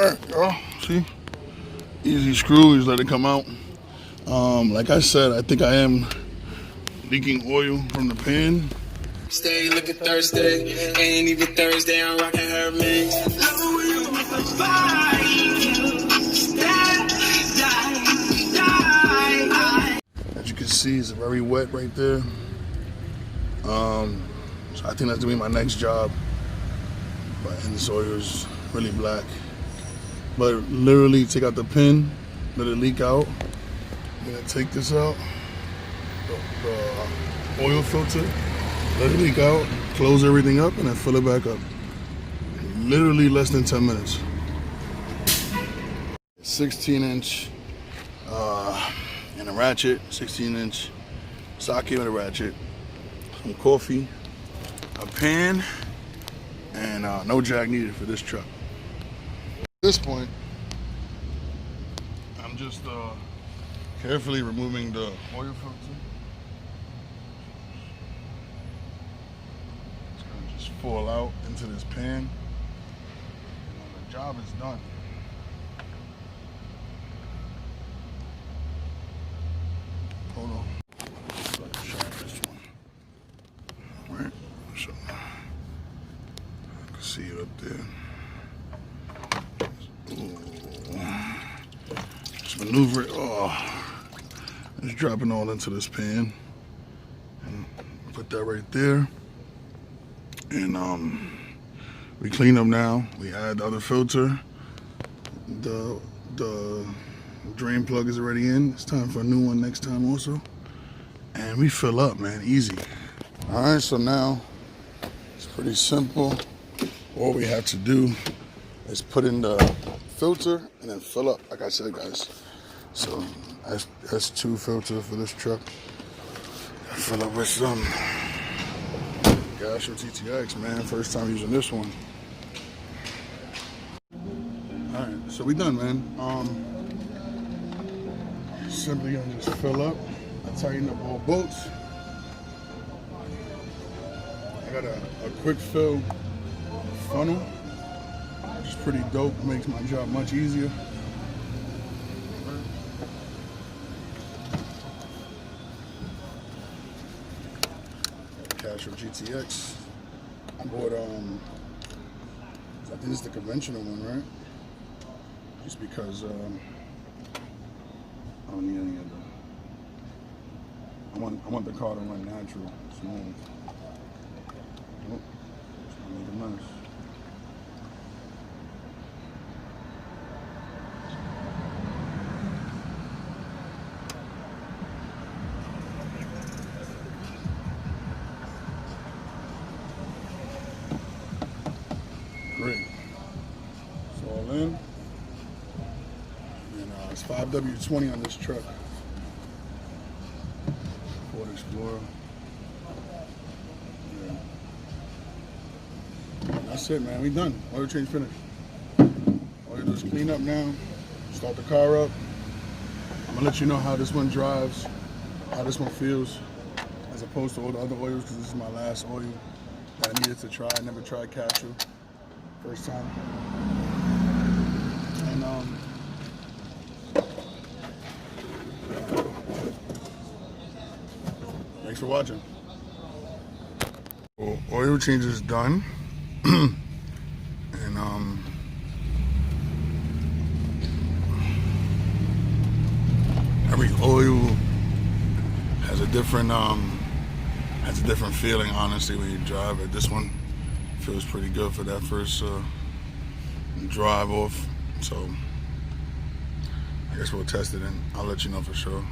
Alright, y'all, see? Easy screw, just let it come out. Like I said, I think I am leaking oil from the pan. Stay looking Thursday, ain't even Thursday, I'm rocking her mix. As you can see, it's very wet right there. So I think that's gonna be my next job. And this oil is really black. But literally take out the pin, let it leak out. I'm gonna take this out, the oil filter, let it leak out, close everything up, and then fill it back up. Literally less than 10 minutes. 16-inch and a ratchet, 16-inch socket with a ratchet, some coffee, a pan, and no jack needed for this truck. At this point, I'm just carefully removing the oil filter. It's gonna just fall out into this pan. And the job is done. Hold on. This one. All right. So I can see it up there. Ooh. Just maneuver it. Oh, just dropping all into this pan. And put that right there. And we clean up now. We add the other filter. The drain plug is already in. It's time for a new one next time also. And we fill up, man, easy. All right, so now it's pretty simple. All we have to do is put in the filter and then fill up, like I said, guys. So that's 2 filters for this truck. Fill up with some Gastro TTX, man. First time using this one. All right, so we done, man. Simply gonna just fill up. I tighten up all bolts. I got a quick fill funnel, which is pretty dope. Makes my job much easier. Castro GTX. I bought I think it's the conventional one, right? Just because I don't need any of the. I want the car to run natural, smooth. Oh, I need a mess. Great. It's all in. And it's 5W20 on this truck. Ford Explorer. Yeah. That's it, man. We done. Oil change finished. All you do is clean up now. Start the car up. I'm gonna let you know how this one drives, how this one feels, as opposed to all the other oils, because this is my last oil that I needed to try. I never tried Castro. First time. And thanks for watching. Well, oil change is done. And every oil has a different feeling, honestly, when you drive it. This one feels pretty good for that first drive off. So I guess we'll test it and I'll let you know for sure.